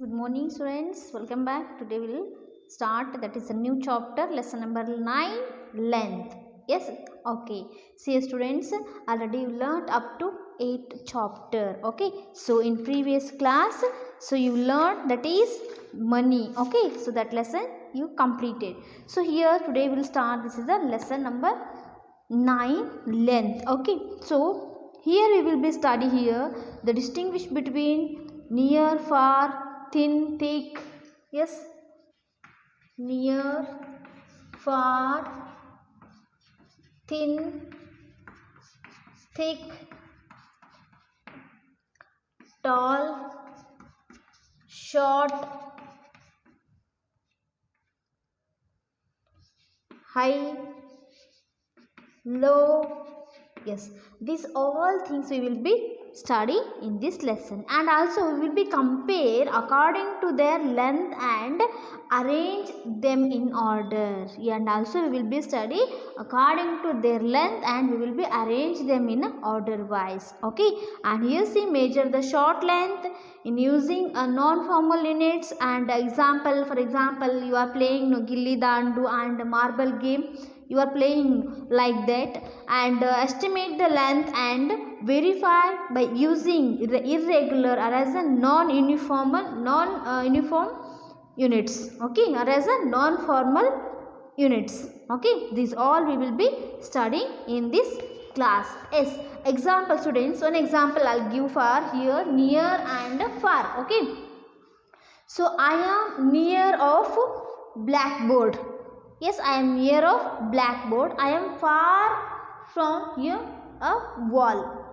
Good morning students, welcome back. Today we will start, that is a new chapter, lesson number 9, length. Yes, okay. See students, already you learned up to 8 chapter. Okay, so in previous class, so you learned that is money. Okay, so that lesson you completed. So here today we will start, this is the lesson number 9, length. Okay, so here we will be study here the distinguish between near, far, thin, thick. Yes, near, far, thin, thick, tall, short, high, low. Yes, these all things we will be study in this lesson, and also we will be compare according to their length and arrange them in order, and also we will be study according to their length and we will be arrange them in order wise. Okay, and here see measure the short length in using a non-formal units, and example, for example you are playing gilli dandu and marble game, you are playing like that, and estimate the length and verify by using irregular or as a non-uniform units. Okay, or as a non-formal units. Okay, these all we will be studying in this class. Yes, example students, one example I'll give for here, near and far. Okay, so I am near of blackboard. Yes, I am near of blackboard. I am far from here a wall.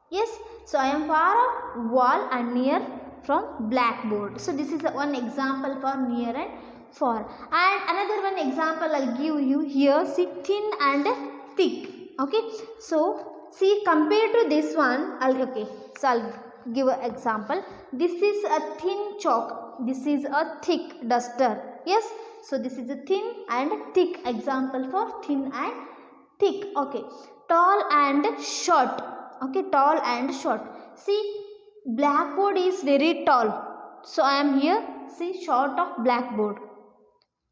Yes, so I am far of wall and near from blackboard. So this is one example for near and far. And another one example I'll give you here. See, thin and thick. Okay, so see, compared to this one, I'll give an example. This is a thin chalk. This is a thick duster. Yes. So this is a thin and thick, example for thin and thick. Okay, tall and short. Okay, tall and short. See, blackboard is very tall. So I am here, see, short of blackboard.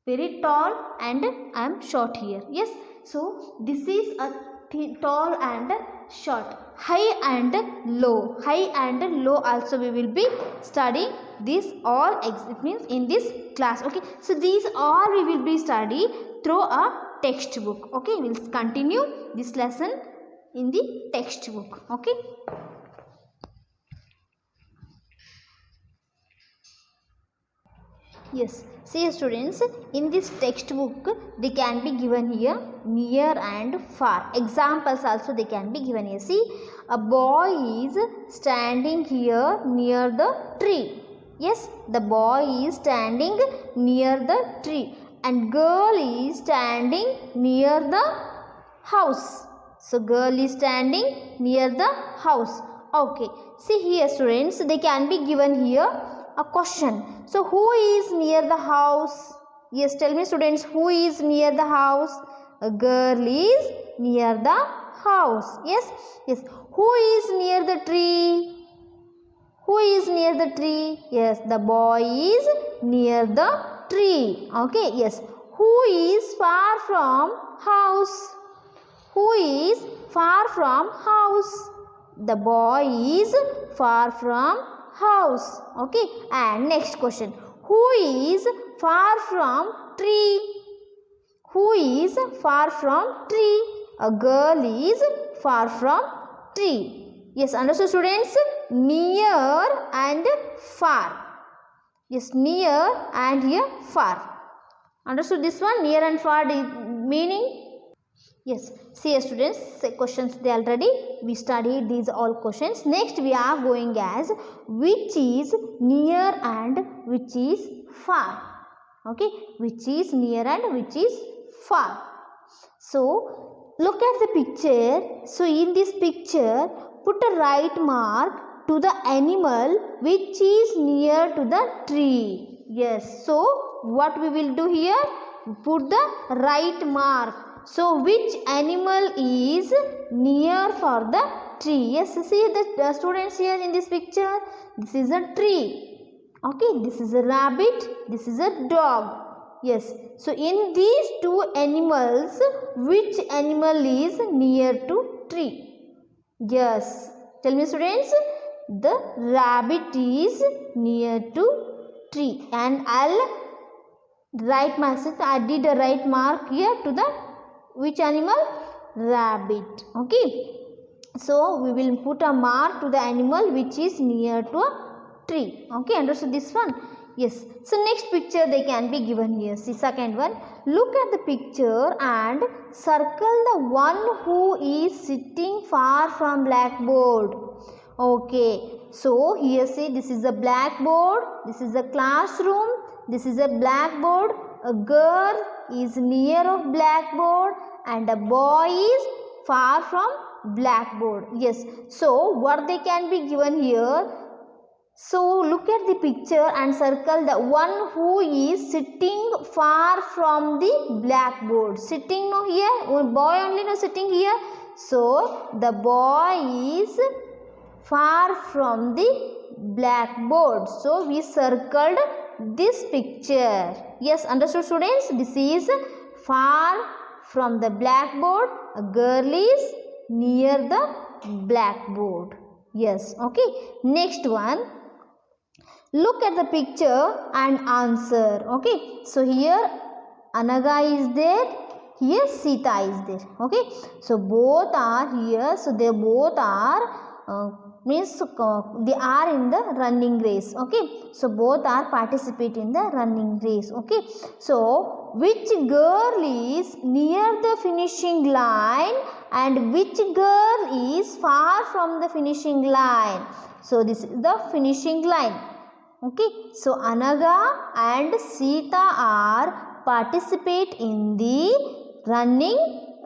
Very tall and I am short here. Yes, so this is a tall and short. High and low. High and low also we will be studying this all, it means in this class. Okay, so these all we will be study through a textbook. Okay, we will continue this lesson in the textbook. Okay, yes, see students, in this textbook they can be given here near and far. Examples also they can be given here. See, a boy is standing here near the tree. Yes, the boy is standing near the tree and girl is standing near the house. So girl is standing near the house. Okay, see here students, they can be given here a question. So who is near the house? Yes, tell me students, who is near the house? A girl is near the house. Yes, yes. Who is near the tree? Who is near the tree? Yes, the boy is near the tree. Okay, yes. Who is far from house? Who is far from house? The boy is far from house. Okay, and next question. Who is far from tree? Who is far from tree? A girl is far from tree. Yes, understood students? Near and far. Yes, near and here far. Understood this one? Near and far meaning? Yes, see students, questions they already we studied these all questions. Next we are going as which is near and which is far. Okay, which is near and which is far. So look at the picture. So in this picture, put a right mark to the animal which is near to the tree. Yes, so what we will do here? Put the right mark. So which animal is near for the tree? Yes, see the students here in this picture. This is a tree. Okay, this is a rabbit, this is a dog. Yes, so in these two animals, which animal is near to tree? Yes, tell me students. The rabbit is near to tree, and I'll write myself. I did a right mark here to the which animal? Rabbit. Okay, so we will put a mark to the animal which is near to a tree. Okay, understood this one? Yes. So next picture they can be given here. See, second one. Look at the picture and circle the one who is sitting far from blackboard. Okay, so here see, this is a blackboard, this is a classroom, this is a blackboard. A girl is near of blackboard and a boy is far from blackboard. Yes, so what they can be given here? So look at the picture and circle the one who is sitting far from the blackboard. Sitting no here, boy only no sitting here. So the boy is far from the blackboard. So we circled this picture. Yes, understood students? This is far from the blackboard. A girl is near the blackboard. Yes, okay. Next one. Look at the picture and answer. Okay, so here Anaga is there, here Sita is there. Okay, so both are here. So they both are means they are in the running race. Okay, so both are participate in the running race. Okay, so which girl is near the finishing line and which girl is far from the finishing line? So this is the finishing line. Okay, so Anaga and Sita are participate in the running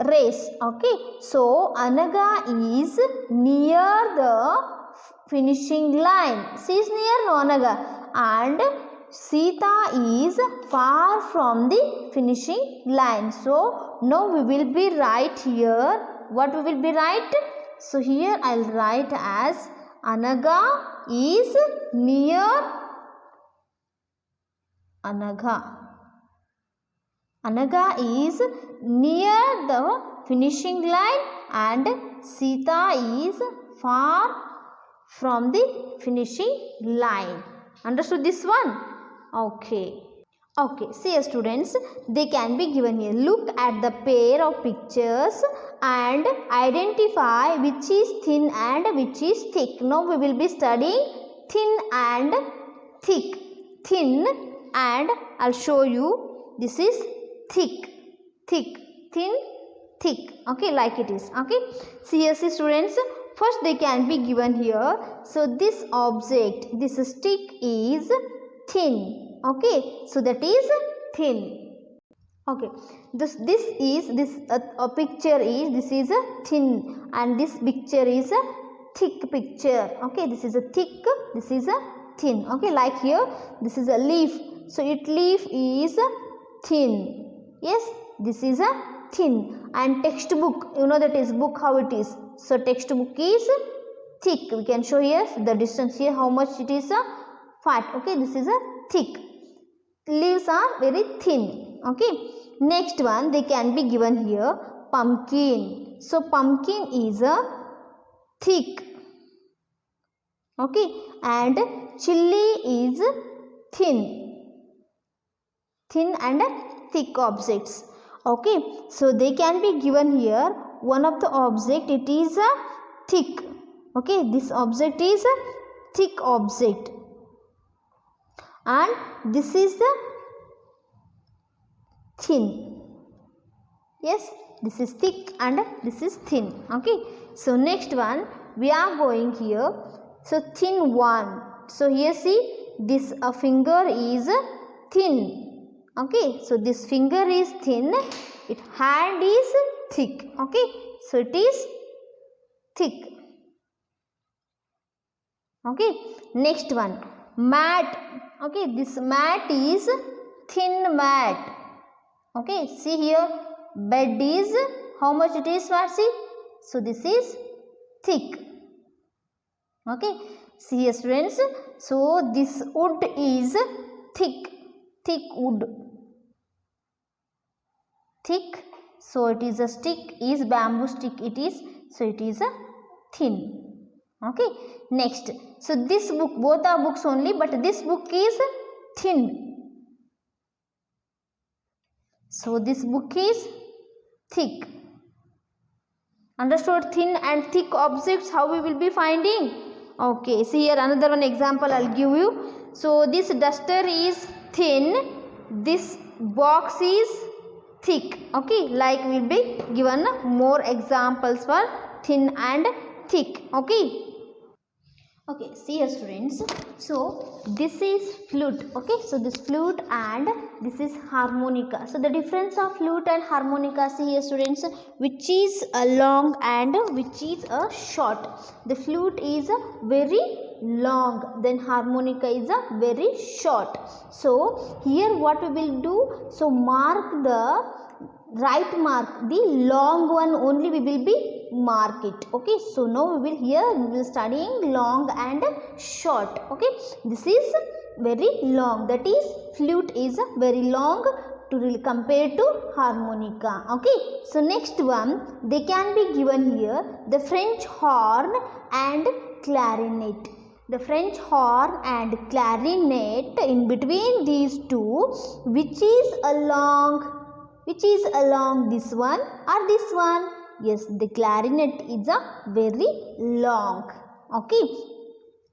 race. Okay, so Anaga is near the finishing line. She is near no Anaga, and Sita is far from the finishing line. So now we will be write here. What we will be write? So here I will write as Anaga is near Anaga is near the finishing line and Sita is far from the finishing line. Understood this one? Okay. Okay, see students, they can be given here. Look at the pair of pictures and identify which is thin and which is thick. Now we will be studying thin and thick. Thin, and I'll show you, this is thick, thick, thin, thick. Okay, like it is. Okay, see here, see students, first they can be given here. So this object, this stick is thin. Okay, so that is thin. Okay, this picture is, this is a thin and this picture is a thick picture. Okay, this is a thick, this is a thin. Okay, like here, this is a leaf. So its leaf is thin. Yes, this is a thin. And textbook, you know that is book how it is. So textbook is thick. We can show here the distance here how much it is fat. Okay, this is a thick. Leaves are very thin. Okay, next one they can be given here, pumpkin. So pumpkin is a thick. Okay, and chilli is thin. Thin and thick objects. Okay, so they can be given here. One of the object, it is a thick. Okay, this object is a thick object, and this is the thin. Yes, this is thick and this is thin. Okay, so next one we are going here. So thin one. So here see, this finger is thin. Okay, so this finger is thin, its hand is thick. Okay, so it is thick. Okay, next one, mat. Okay, this mat is thin mat. Okay, see here, bed is, how much it is, Marcy? So this is thick. Okay, See here students, so this wood is thick wood, thick, so it is a stick, is bamboo stick it is, so it is a thin. Okay, next, so this book, both are books only, but this book is thin, so this book is thick. Understood? Thin and thick objects, how we will be finding? Okay, see here another one example I'll give you. So this duster is thin, this box is thick. Okay, like we'll be given more examples for thin and thick. Okay. Okay, see here students, so this is flute. Okay, so this flute and this is harmonica. So the difference of flute and harmonica, see here students, which is a long and which is a short. The flute is a very long, then harmonica is a very short. So here what we will do, so mark the right mark, the long one only we will be mark it. Okay, so now we will studying long and short. Okay, this is very long, that is flute is very long to compare to harmonica. Okay, so next one, they can be given here, the French horn and clarinet. The French horn and clarinet, in between these two, which is along this one or this one? Yes, the clarinet is a very long. Okay.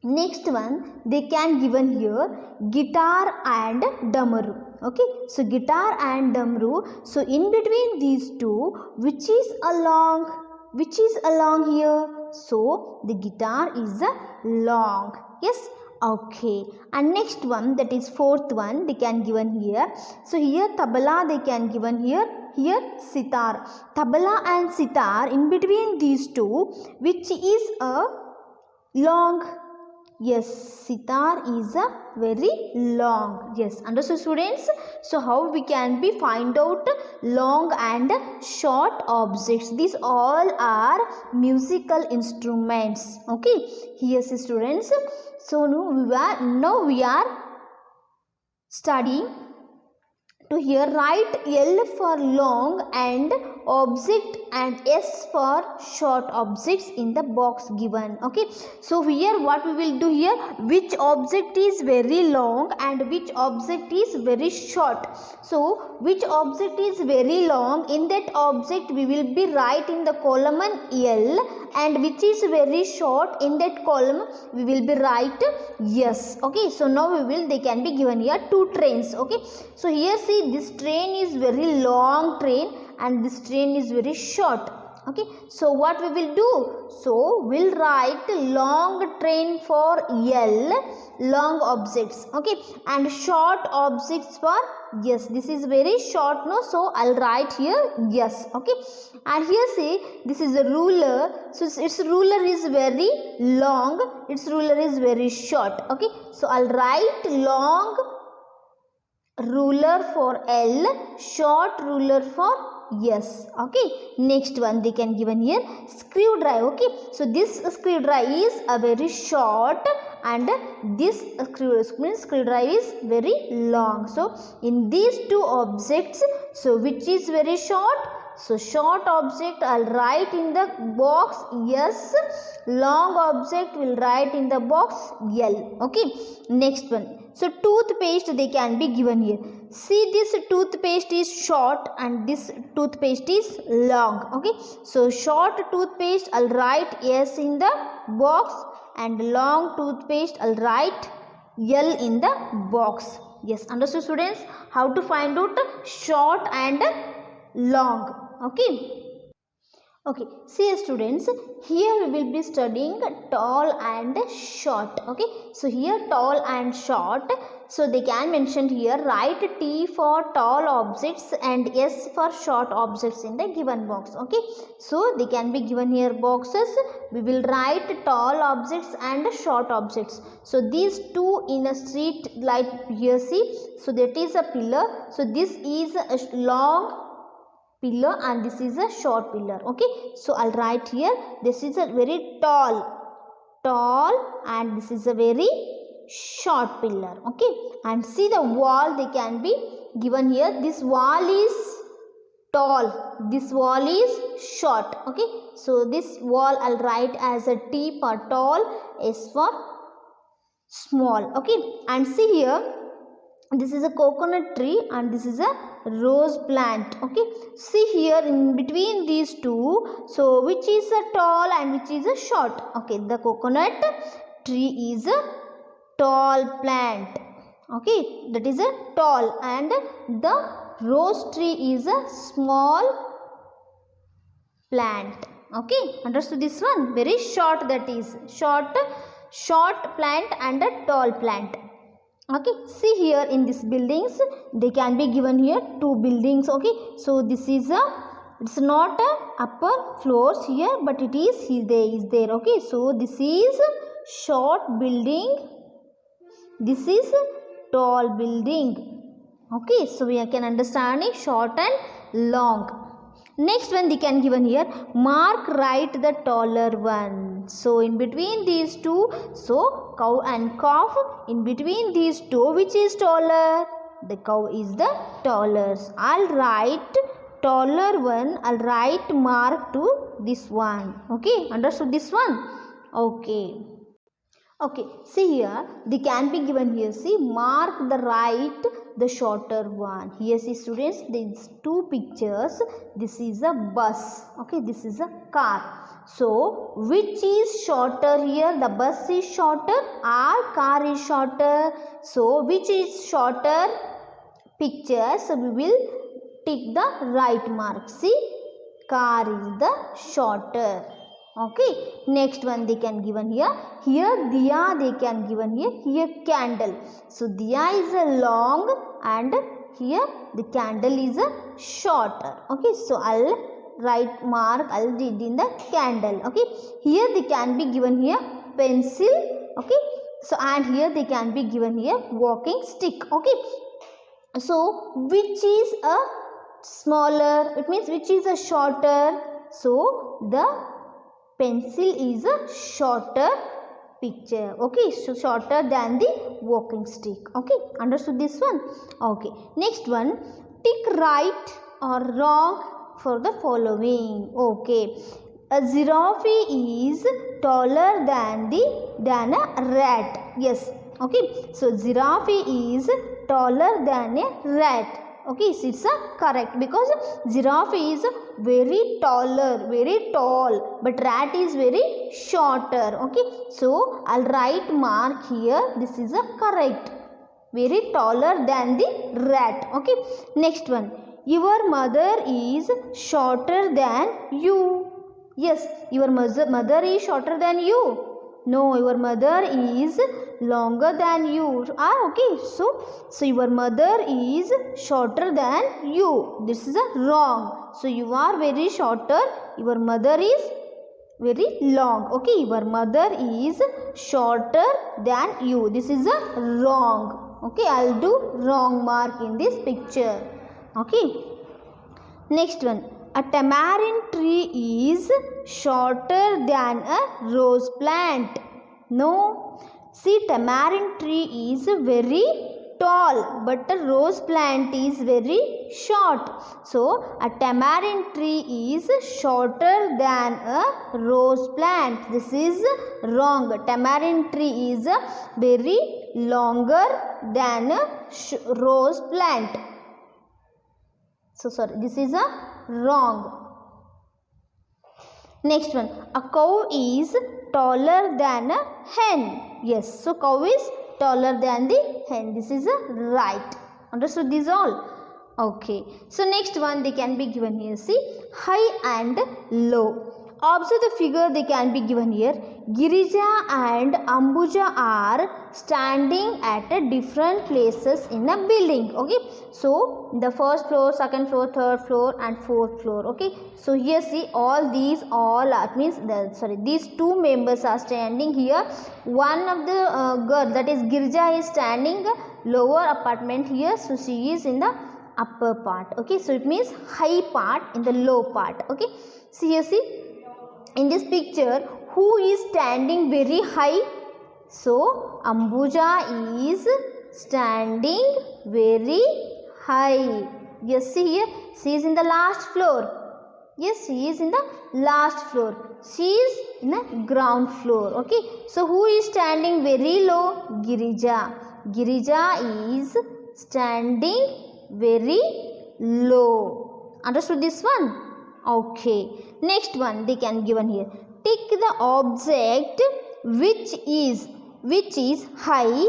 Next one, they can given here guitar and damaru. Okay, so guitar and damaru. So in between these two, which is along here? So the guitar is a long. Yes. Okay, and next one, that is fourth one, they can given here. So here tabla they can given here sitar. Tabla and sitar, in between these two, which is a long? Yes, sitar is a very long. Yes, understood students? So how we can be find out long and short objects? These all are musical instruments. Okay, here see students. So now we are studying to here write L for long and object and S for short objects in the box given. Okay, so here what we will do here, which object is very long and which object is very short. So which object is very long, in that object we will be write in the column L, and which is very short, in that column we will be write S. Okay, so now they can be given here two trains. Okay, so here see, this train is very long train and this train is very short. Okay, so what we will do, so we'll write long train for L, long objects. Okay, and short objects for yes, this is very short, no, so I'll write here yes. Okay, and here see, this is a ruler, so its ruler is very long, its ruler is very short. Okay, so I'll write long ruler for L, short ruler for yes. Okay, next one they can given here screwdriver. Okay, so this screwdriver is a very short and this screwdriver is very long. So in these two objects, so which is very short? So short object I'll write in the box yes, long object will write in the box L. Okay, next one. So toothpaste they can be given here. See, this toothpaste is short and this toothpaste is long. Okay, so short toothpaste I'll write S in the box and long toothpaste I'll write L in the box. Yes, understood students, how to find out short and long. Okay. Okay, see students, here we will be studying tall and short. Okay, so here tall and short, so they can mention here write T for tall objects and S for short objects in the given box. Okay, so they can be given here boxes, we will write tall objects and short objects. So these two in a street light here see, so that is a pillar, so this is a long pillar and this is a short pillar. Okay, so I'll write here, this is a very tall tall and this is a very short pillar. Okay, and see the wall they can be given here. This wall is tall, this wall is short. Okay, so this wall I'll write as a T for tall, S for small. Okay, and see here, this is a coconut tree and this is a rose plant. Okay, see here in between these two, so which is a tall and which is a short? Okay, the coconut tree is a tall plant. Okay, that is a tall, and the rose tree is a small plant. Okay, understood this one? Very short, that is short plant and a tall plant. Okay, see here in these buildings they can be given here two buildings. Okay, so this is a, it's not a upper floors here, but it is there. Okay, so this is short building, this is tall building. Okay, so we can understand it, short and long. Next one they can given here, mark right the taller one. So in between these two, so cow and calf, in between these two, which is taller? The cow is the taller. I'll write taller one, I'll write mark to this one. Okay, understood this one? Okay. Okay, see here, they can be given here. See, mark the right, the shorter one. Here see students, these two pictures. This is a bus. Okay, this is a car. So, which is shorter here? The bus is shorter or car is shorter? So, which is shorter picture? So, we will tick the right mark. See, car is the shorter. Okay, next one they can given here. Here diya they can given here. Here candle. So diya is a long and here the candle is a shorter. Okay, so I'll write mark, I'll read in the candle. Okay, here they can be given here pencil. Okay, so and here they can be given here walking stick. Okay, so which is a smaller? It means which is a shorter? So the pencil is a shorter picture. Okay, so shorter than the walking stick. Okay, understood this one? Okay, next one, tick right or wrong for the following. Okay, a giraffe is taller than a rat. Yes. Okay, so giraffe is taller than a rat. Okay, so it's a correct, because giraffe is very tall, but rat is very shorter. Okay, so I'll write mark here. This is a correct, very taller than the rat. Okay, next one, your mother is shorter than you. Yes, your mother is shorter than you. No, your mother is longer than you. Okay, so your mother is shorter than you. This is a wrong. So you are very shorter, your mother is very long. Okay, your mother is shorter than you. This is a wrong. Okay, I'll do wrong mark in this picture. Okay, next one, a tamarind tree is shorter than a rose plant. No, see, tamarind tree is very tall, but a rose plant is very short. So, a tamarind tree is shorter than a rose plant. This is wrong. Tamarind tree is very longer than a rose plant. So, sorry, this is a wrong. Next one, a cow is taller than a hen. Yes, so cow is taller than the hen. This is a right. Understood this all? Okay. So next one they can be given here. See, high and low. Observe the figure they can be given here. Girija and Ambuja are standing at different places in a building. Okay, so the first floor, second floor, third floor and fourth floor. Okay, so here see all these means these two members are standing here. One of the girl, that is Girija, is standing lower apartment here, so she is in the upper part. Okay, so it means high part in the low part. Okay, see here, see in this picture, who is standing very high? So Ambuja is standing very high. Yes, see here, she is in the last floor. Yes, she is in the last floor. She is in the ground floor. Okay, so who is standing very low? Girija. Girija is standing very low. Understood this one? Okay. Next one they can given here. Tick the object which is high.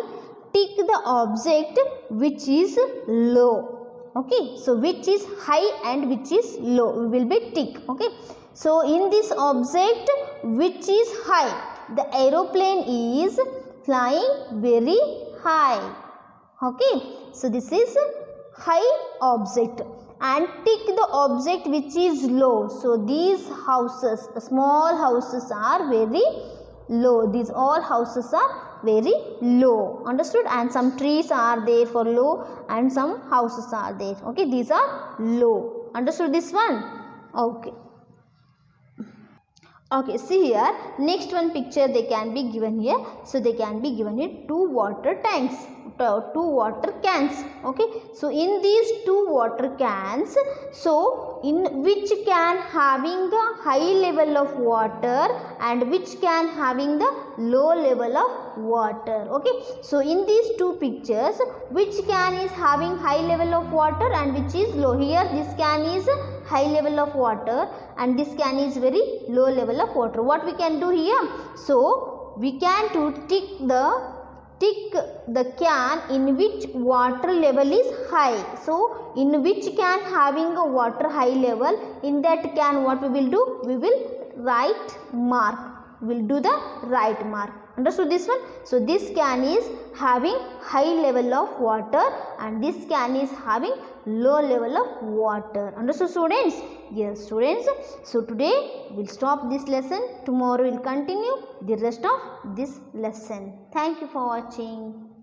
Tick the object which is low. Okay, so which is high and which is low, we will be tick. Okay, so in this object which is high, the aeroplane is flying very high. Okay, so this is high object. And tick the object which is low. So these houses, small houses are very low. These all houses are very low. Understood? And some trees are there for low and some houses are there. Okay, these are low. Understood this one? Okay. Okay, see here, next one picture they can be given here. So they can be given here two water tanks, two water cans. Okay, so in these two water cans, so in which can having the high level of water and which can having the low level of water. Okay, so in these two pictures, which can is having high level of water and which is low? Here this can is high level of water and this can is very low level of water. What we can do here? So we can to tick the can in which water level is high. So in which can having a water high level, in that can what we will do? We will write mark. We will do the right mark. Understood this one? So this can is having high level of water and this can is having low level of water. Understood students? Yes students. So today we will stop this lesson. Tomorrow we will continue the rest of this lesson. Thank you for watching.